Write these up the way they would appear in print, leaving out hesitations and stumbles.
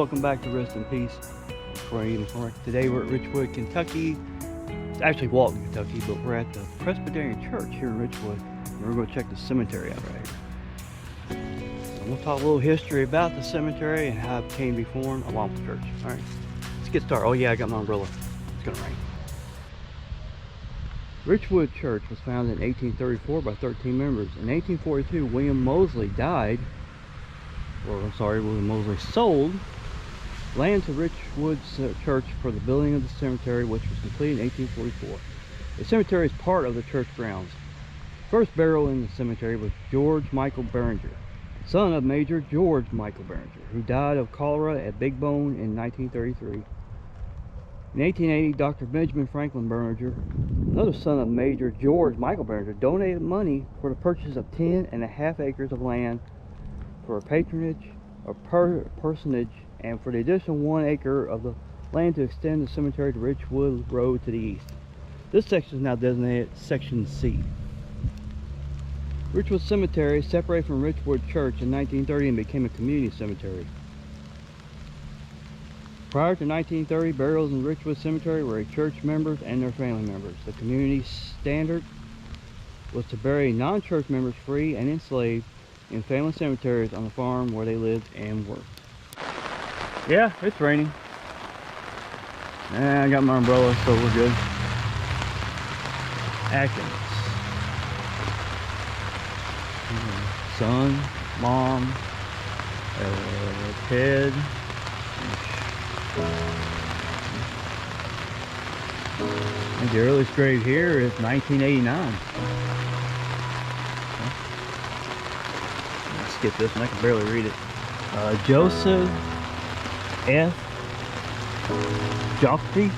welcome back to Rest in Peace. Today we're at Richwood, Kentucky. It's actually Walton, Kentucky, but we're at the Presbyterian Church here in Richwood. And we're going to check the cemetery out right here. So we'll talk a little history about the cemetery and how it came to be formed along with the church. All right, let's get started. Oh yeah, I got my umbrella. It's going to rain. Richwood Church was founded in 1834 by 13 members. In 1842, William Mosley sold land to Richwood Church for the building of the cemetery, which was completed in 1844. The cemetery is part of the church grounds. First burial in the cemetery was George Michael Beringer, son of Major George Michael Beringer, who died of cholera at Big Bone in 1933. In 1880, Dr. Benjamin Franklin Beringer, another son of Major George Michael Beringer, donated money for the purchase of 10.5 acres of land for a patronage or personage, and for the additional 1 acre of the land to extend the cemetery to Richwood Road to the east. This section is now designated Section C. Richwood Cemetery separated from Richwood Church in 1930 and became a community cemetery. Prior to 1930, burials in Richwood Cemetery were church members and their family members. The community standard was to bury non-church members free and enslaved in family cemeteries on the farm where they lived and worked. Yeah, it's raining. I got my umbrella, so we're good. Atkins. Son, mom, Ted. And the earliest grave here is 1989. Let's skip this one, I can barely read it. Joseph F. Joffrey,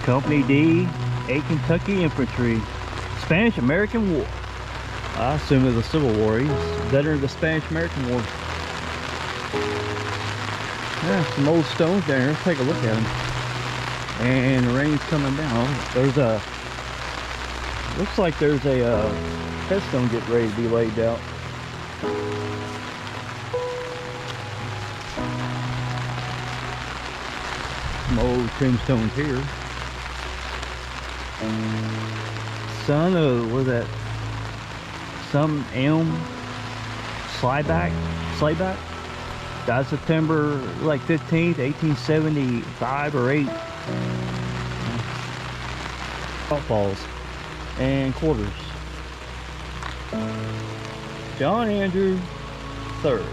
Company D, 8th Kentucky Infantry, Spanish-American War. I assume it was a Civil War. He's a veteran of the Spanish-American War. Yeah, some old stones down here. Let's take a look at them. And the rain's coming down. There's a, looks like there's a headstone getting ready to be laid out. Some old tombstones here. Son of, what is that? Some M. Slayback? Died September like 15th, 1875 or 8. Falls and quarters. John Andrew III.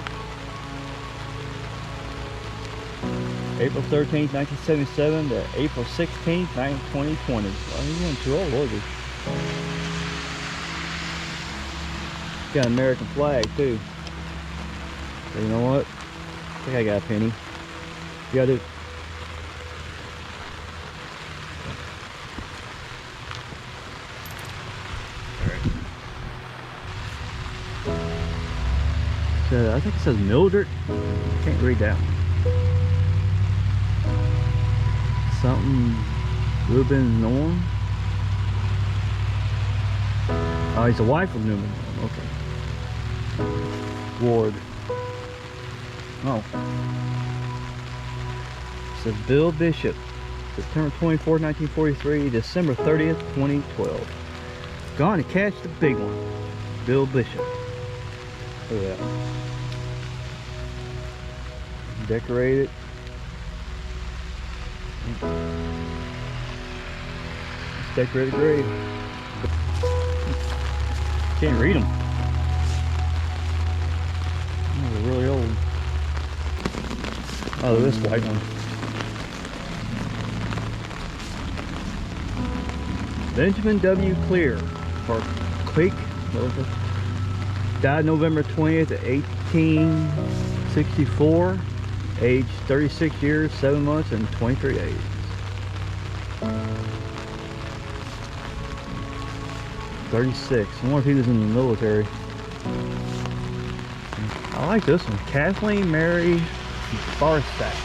April 13th, 1977 to April 16th, 2020. Oh, he went too old, was he? Got an American flag too. So you know what? I think I got a penny. You gotta do. Alright. So I think it says Mildred. I can't read that one. Something Reuben Norm. Oh, he's the wife of Newman. Okay. Ward. Oh. It says Bill Bishop. September 24th, 1943, December 30th, 2012. Gone to catch the big one. Bill Bishop. Look at that. Decorated. It's decorated grave. Can't read them. Oh, they're really old. Oh, this white one. Benjamin W. Clear, or Cleek, died November 20th, 1864, age 36 years, 7 months, and 23 days. '36. I wonder if he was in the military. I like this one. Kathleen Mary Barsack.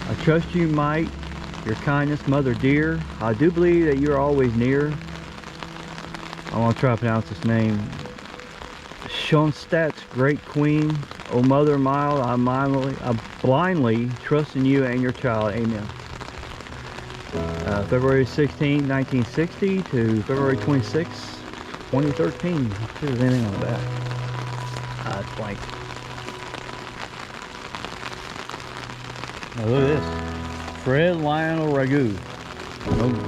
I trust you might, your kindness, mother dear. I do believe that you are always near. I want to try to pronounce this name. Schoenstadt's Great Queen, O Mother Mild, I blindly trust in you and your child. Amen. February 16, 1960 to February 26, 2013. Let's see if there's anything on the back. It's blank. Now look at this. Fred Lionel Ragu.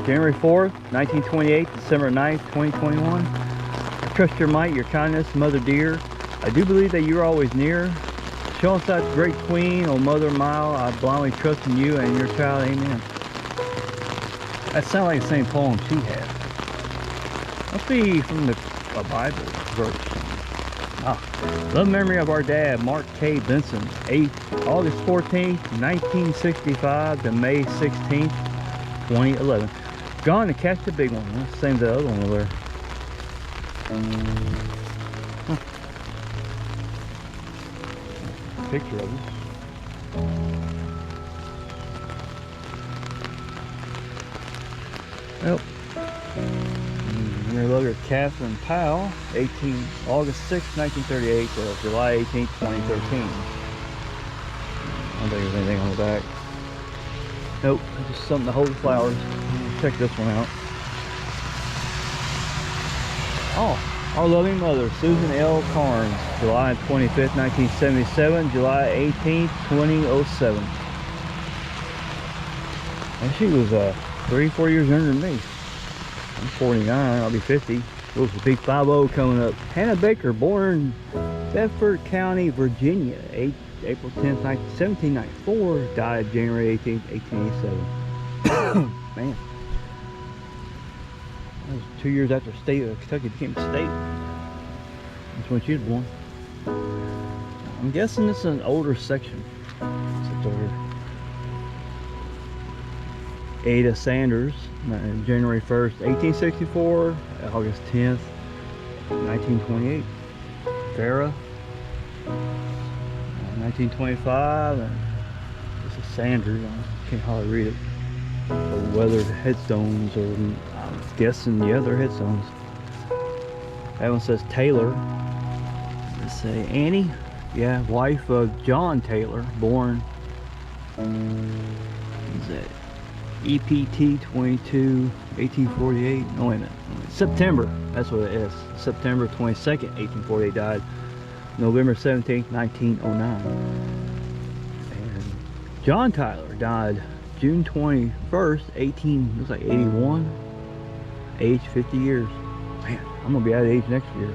January 4th, 1928, December 9th, 2021. I trust your might, your kindness, Mother dear. I do believe that you're always near. Schoenstadt's Great Queen, O Mother mild, I blindly trust in you and your child. Amen. That sounds like the same poem she had. Must be from the Bible verse. Love memory of our dad, Mark K. Benson, August 14th, 1965 to May 16th, 2011. Gone to catch the big one. That's the same as the other one over there. Picture of it. Yep. Your lawyer Catherine Powell, August 6, 1938 to July 18, 2013. I don't think there's anything on the back. Nope, just something to hold the flowers. Check this one out. Oh, our loving mother, Susan L. Carnes, July 25th, 1977, July 18th, 2007. And she was 3-4 years younger than me. I'm 49, I'll be 50. There's a big 50 coming up. Hannah Baker, born in Bedford County, Virginia, April 10th, 1794, died January 18th, 1887. Man. That was 2 years after state of Kentucky became a state. That's when she was born. I'm guessing this is an older section. It's over here. Ada Sanders, January 1st, 1864, August 10th, 1928. Farah, 1925, and this is Sanders. I can't hardly read it. So weathered headstones, or I'm guessing the other headstones. That one says Taylor. Let's say Annie, yeah, wife of John Taylor, born. What's that? EPT 22, 1848. No, wait a minute. September, that's what it is. September 22nd, 1848 died. November 17th, 1909. And John Tyler died June 21st, looks like 81. Age 50 years. Man, I'm gonna be out of age next year.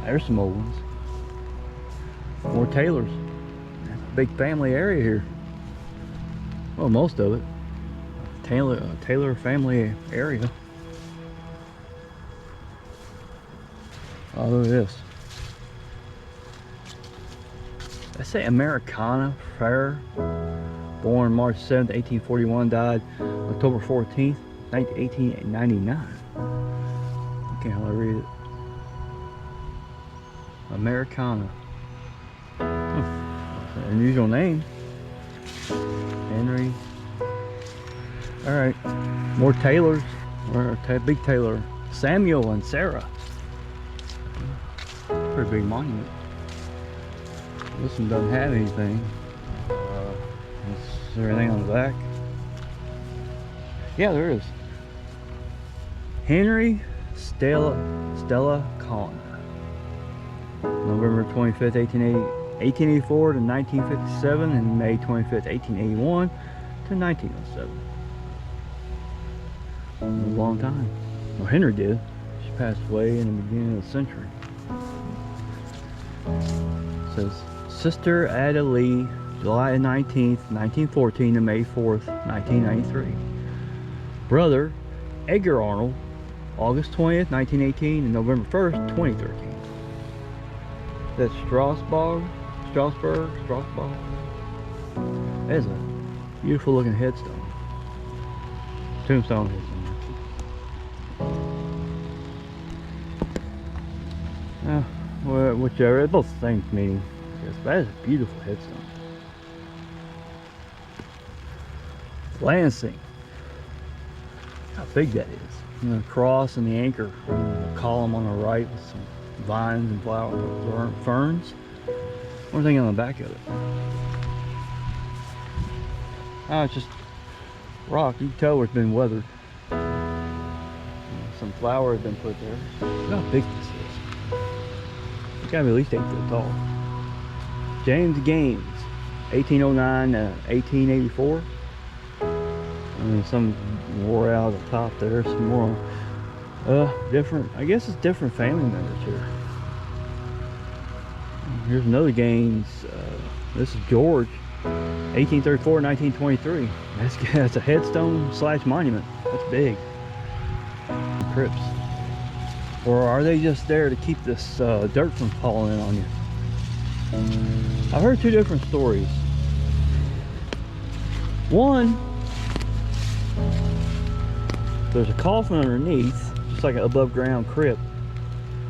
There's some old ones. More Taylors. Big family area here. Well, most of it. Taylor family area. Oh, look at this. I say Americana Fair, born March 7th, 1841, died October 14th, 1899. I can't hardly read it. Americana. Unusual name. Henry. Alright. More Taylors. Big Taylor. Samuel and Sarah. Pretty big monument. This one doesn't have anything. Is there anything on the back? Yeah, there is. Henry Stella Conn. November 25th, 1884 to 1957, and May 25th, 1881 to 1907. A long time. Well, Henry did. She passed away in the beginning of the century. It says, Sister Ada Lee, July 19th, 1914 to May 4th, 1993. Brother Edgar Arnold, August 20th, 1918 and November 1st, 2013. That's Strasbourg. That is a beautiful looking headstone. Tombstone headstone. Well, whichever, they're both the same meaning. Yes, that is a beautiful headstone. how big that is. And the cross and the anchor, and the column on the right with some vines and flower ferns. One thing on the back of it. Oh, it's just rock. You can tell where it's been weathered. Some flour has been put there. Look how big this is. It's gotta be at least 8 foot tall. James Gaines, 1809 to 1884. And some wore out at the top there. Some more different, I guess it's different family members here. Here's another Gaines. This is George, 1834 1923. That's a headstone / monument. That's big. Crypts. Or are they just there to keep this dirt from falling in on you? I've heard 2 different stories. One, there's a coffin underneath, just like an above ground crypt,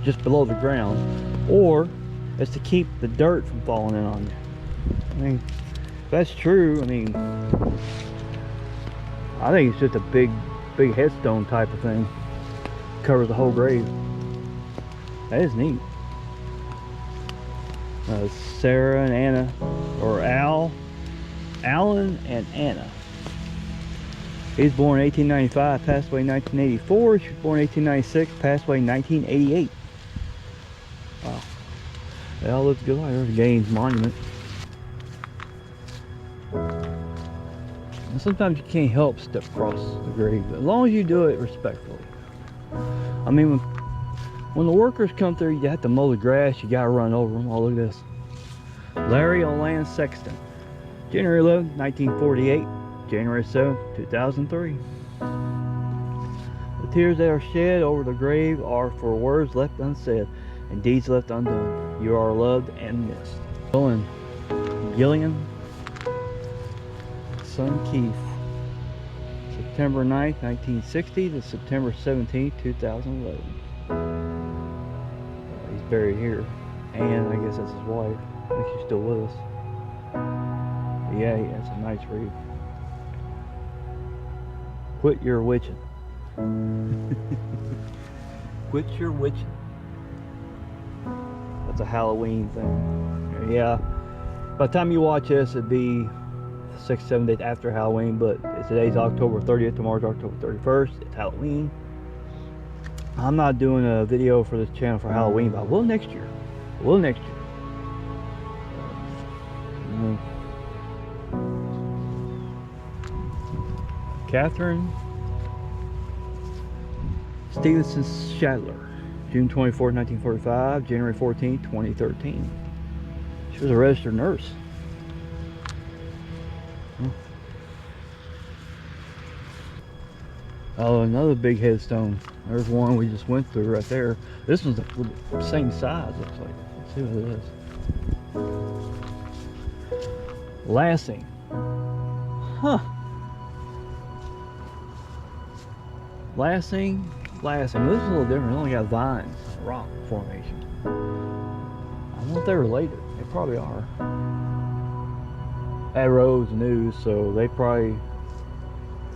just below the ground. Or it's to keep the dirt from falling in on you. I mean, if that's true, I mean, I think it's just a big headstone type of thing. Covers the whole grave. That is neat. Sarah and Anna, or Alan and Anna. He's born in 1895, passed away in 1984. She was born in 1896, passed away in 1988. Wow. They all lived a good life. There's a Gaines monument. And sometimes you can't help step across the grave, as long as you do it respectfully. I mean, when the workers come through, you have to mow the grass, you gotta run over them. Oh, look at this. Larry Olan Sexton, January 11, 1948, January 7, 2003. The tears that are shed over the grave are for words left unsaid and deeds left undone. You are loved and missed. Owen Gillian, son Keith, September 9th, 1960 to September 17th, 2011. He's buried here. And I guess that's his wife. I think she's still with us. But yeah, it's a nice read. Quit your witching. Quit your witching. That's a Halloween thing. Yeah. By the time you watch this, it'd be 6-7 days after Halloween, but today's October 30th, tomorrow's October 31st. It's Halloween. I'm not doing a video for this channel for Halloween, but I will next year. Catherine Stevenson Shadler, June 24, 1945, January 14, 2013. She was a registered nurse. Oh, another big headstone. There's one we just went through right there. This one's the same size, looks like. Let's see what it is. Lassing. Huh. Lassing. This is a little different. It only got vines, rock formation. I don't know if they're related. They probably are. Arrows News, so they probably.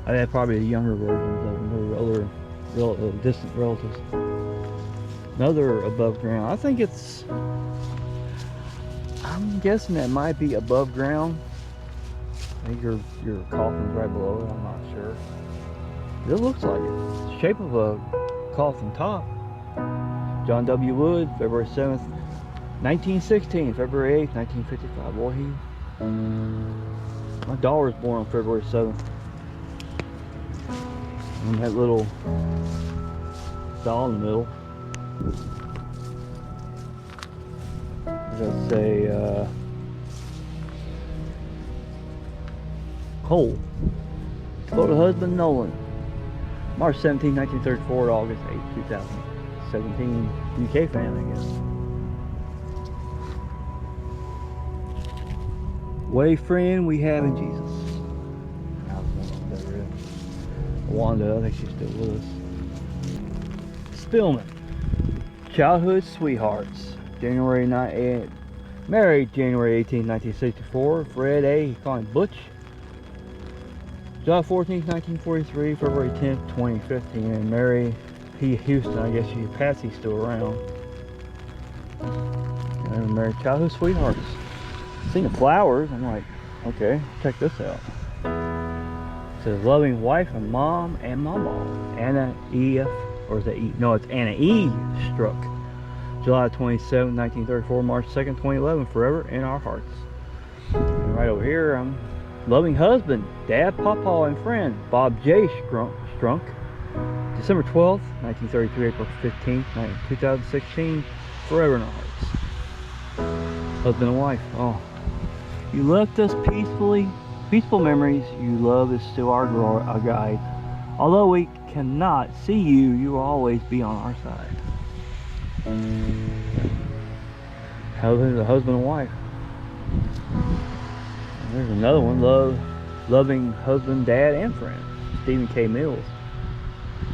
I had probably younger versions of them, or other distant relatives. Another above ground. I think it's. I'm guessing that might be above ground. I think your coffin's right below it. I'm not sure. It looks like it. It's the shape of a coffin top. John W. Wood, February 7th, 1916. February 8th, 1955. Boy, my daughter was born on February 7th. And that little doll in the middle. Let's say Cole. Photo husband Nolan. March 17, 1934 to August 8, 2017. UK fan, I guess. Way friend we have in Jesus. Wanda, I think she's still with us. Spillman, childhood sweethearts. January 9, married January 18, 1964. Fred A. He called him Butch. July 14th, 1943, February 10th, 2015, and Mary P. Houston, I guess Patsy's still around. And married childhood sweethearts. Seen the flowers, I'm like, okay, check this out. It says loving wife and mom and mama. Anna E.F. or is that E? No, it's Anna E. Struck. July 27, 1934, March 2nd, 2011, forever in our hearts. And right over here, I'm loving husband, dad, papa, and friend, Bob J. Strunk. December 12th, 1933, April 15th, 2016, forever in our hearts. Husband and wife. Oh, you left us peacefully. Peaceful memories. You love is still our guide. Although we cannot see you, you will always be on our side. Husband and wife. And there's another one. Loving husband, dad, and friend. Stephen K. Mills.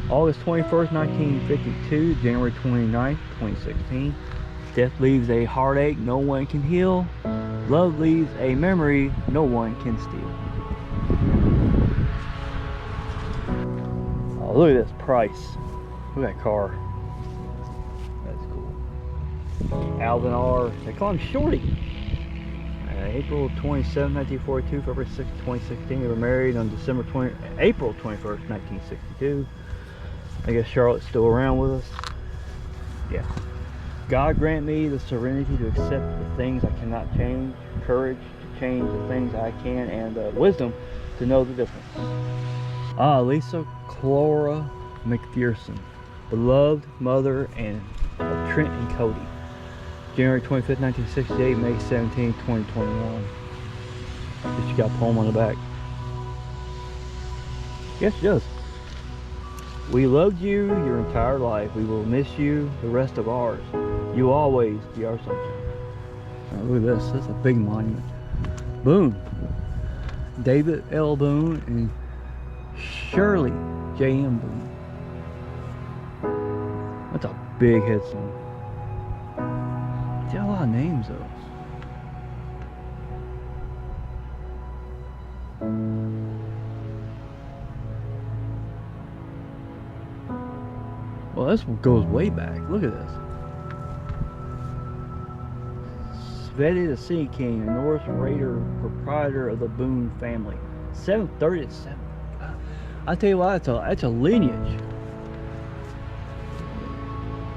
August 21st, 1952, January 29th, 2016. Death leaves a heartache no one can heal. Love leaves a memory no one can steal. Oh, look at this price. Look at that car. That's cool. Alvin R. They call him Shorty. April 27, 1942, February 6, 2016. They were married on April 21st, 1962. I guess Charlotte's still around with us. Yeah. God grant me the serenity to accept the things I cannot change, courage to change the things I can, and wisdom to know the difference. Lisa Clora McPherson, beloved mother of Trent and Cody. January 25th, 1968, May 17th, 2021. She got a poem on the back. Yes, she does. We loved you your entire life. We will miss you the rest of ours. You will always be our sunshine. Now look at this. This is a big monument. Boone. David L. Boone and Shirley J.M. Boone. That's a big headstone. Got a lot of names though. Well, this one goes way back. Look at this. Sveti the Sea King, a Norse raider, proprietor of the Boone family. 730 to 7. I tell you what, that's a lineage.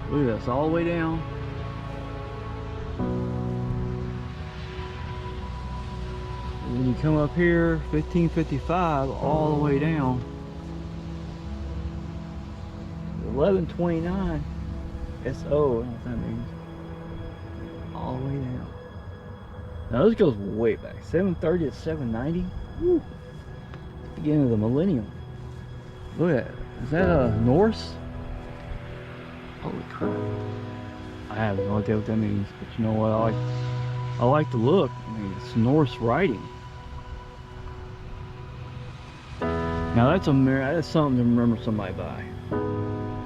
Look at this, all the way down. And when you come up here, 1555, all the way down. 1129 SO, I don't know what that means. All the way down. Now this goes way back. 730 to 790. Woo. Beginning of the millennium. Look at that. Is that a Norse? Holy crap. I have no idea what that means, but you know what? I like the look. I mean, it's Norse writing. Now that's something to remember somebody by.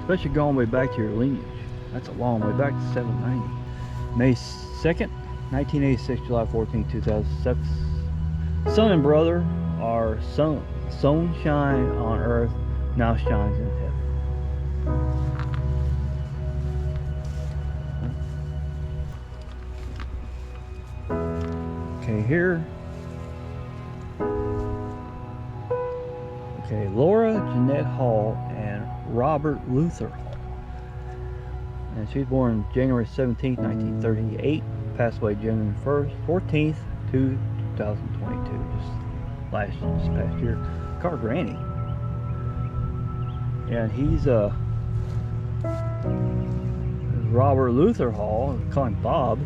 Especially going way back to your lineage. That's a long way back to 790. May 2nd, 1986, July 14, 2007. Son and brother are sunshine on earth, now shines in heaven. Okay, here. Okay, Laura Jeanette Hall and Robert Luther Hall. And she was born January 17th, 1938. Passed away January 14th, 2022. Just past year. Car Granny. And he's Robert Luther Hall, call him Bob.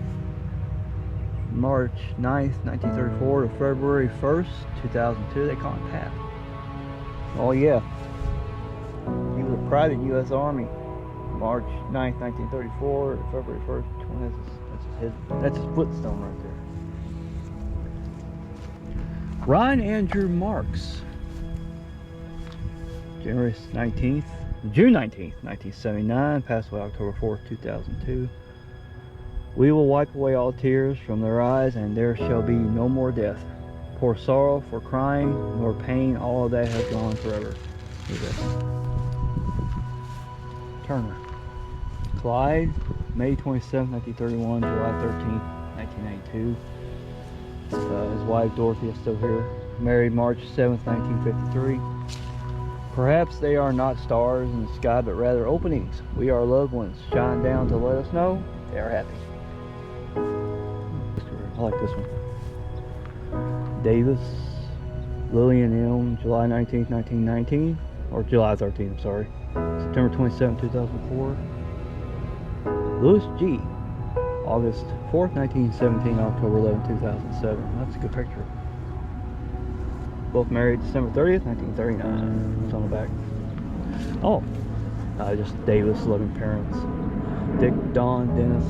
March 9th, 1934 to February 1st, 2002. They call him Pat. Oh yeah. He was a private U.S. Army. March 9th, 1934 to February 1st. That's his footstone right there. Ryan Andrew Marks. June 19th, 1979. Passed away October 4th, 2002. We will wipe away all tears from their eyes, and there shall be no more death, for sorrow, for crying, nor pain, all of that has gone forever. Who's that? Turner. Clyde, May 27, 1931, July 13, 1992. His wife Dorothy is still here. Married March 7, 1953. Perhaps they are not stars in the sky, but rather openings. We are loved ones. Shine down to let us know they are happy. I like this one. Davis, Lillian M., July 19, 1919. Or July 13, I'm sorry. September 27, 2004. Louis G., August 4th, 1917, October 11, 2007. That's a good picture. Both married December 30th, 1939. It's on the back. Oh, just Davis, loving parents. Dick, Don, Dennis,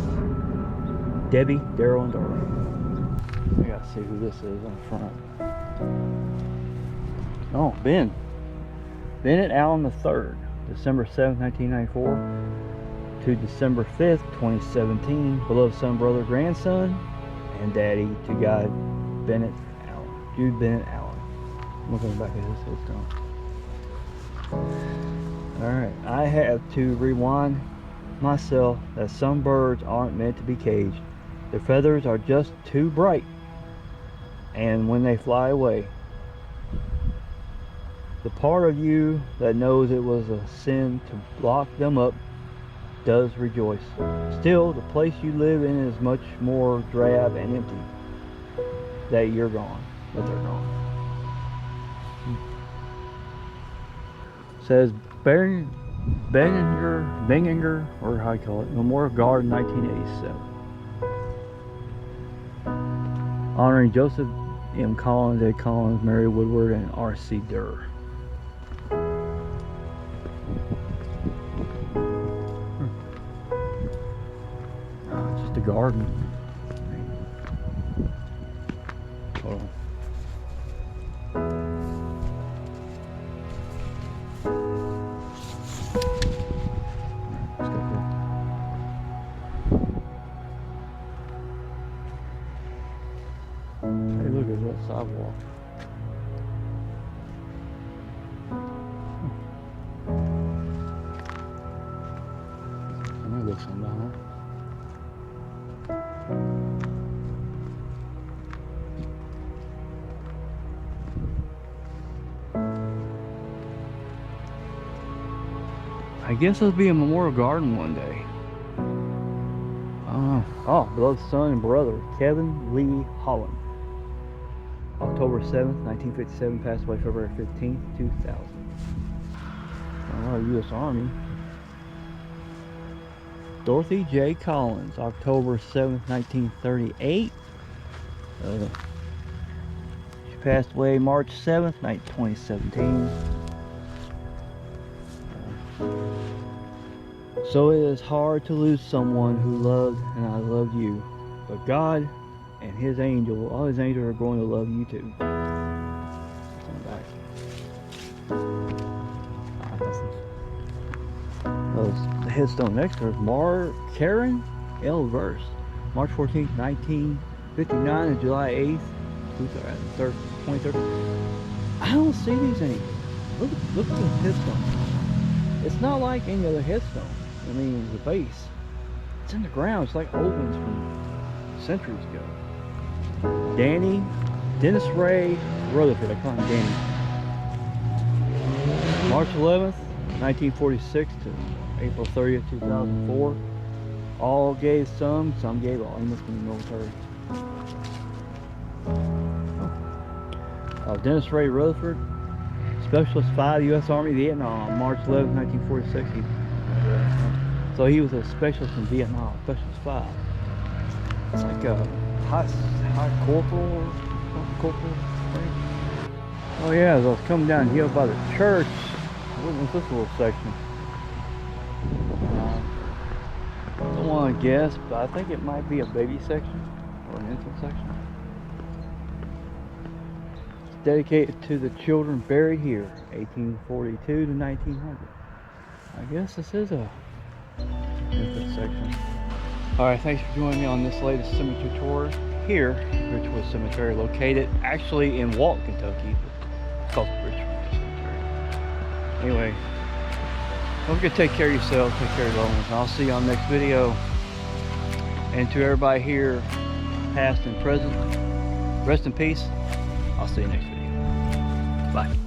Debbie, Daryl, and Dorothy. I gotta see who this is on the front. Oh, Ben. Bennett Allen III, December 7th, 1994 to December 5th, 2017. Beloved son, brother, grandson, and daddy to God Bennett Allen. Jude Bennett Allen. I'm looking back at his headstone. Alright, I have to rewind myself that some birds aren't meant to be caged. Their feathers are just too bright. And when they fly away, the part of you that knows it was a sin to lock them up does rejoice. Still, the place you live in is much more drab and empty. That you're gone, that they're gone. Says Benginger, or how you call it, Memorial Garden, 1987. Honoring Joseph M. Collins, A. Collins, Mary Woodward, and R.C. Durr. Just a garden. Hold on. Hey, look at that sidewalk. Let me look some down there. I guess it'll be a memorial garden one day. I don't know. Oh, beloved son and brother, Kevin Lee Holland. October 7th, 1957, passed away February 15th, 2000. U.S. Army. Dorothy J. Collins, October 7th, 1938. She passed away March 7th, 2017. So it is hard to lose someone who loved and I loved you, but God and His angel, all His angels are going to love you too. The headstone next to her is Karen L. Verse, March 14th, 1959 and July 8th, 2030. I don't see these anymore. Look at the headstone. It's not like any other headstone. I mean, the base. It's in the ground. It's like old ones from centuries ago. Dennis Ray Rutherford. I call him Danny. March 11th, 1946 to April 30th, 2004. All gave some gave all. He must have been military. Dennis Ray Rutherford, Specialist 5, U.S. Army, Vietnam, March 11th, 1946. So he was a specialist in Vietnam, Specialist 5. It's like a high corporal or corporal thing. Oh yeah, as I was coming down here by the church, what was this little section? Don't want to guess, but I think it might be a baby section or an infant section. It's dedicated to the children buried here, 1842 to 1900. I guess this is a infant section. Alright, thanks for joining me on this latest cemetery tour. here, Richwood Cemetery, located actually in Walton, Kentucky, but it's called Richwood Cemetery. Anyway, don't forget to take care of yourself, take care of your loved ones, and I'll see you on the next video. And to everybody here, past and present, rest in peace. I'll see you next video. Bye.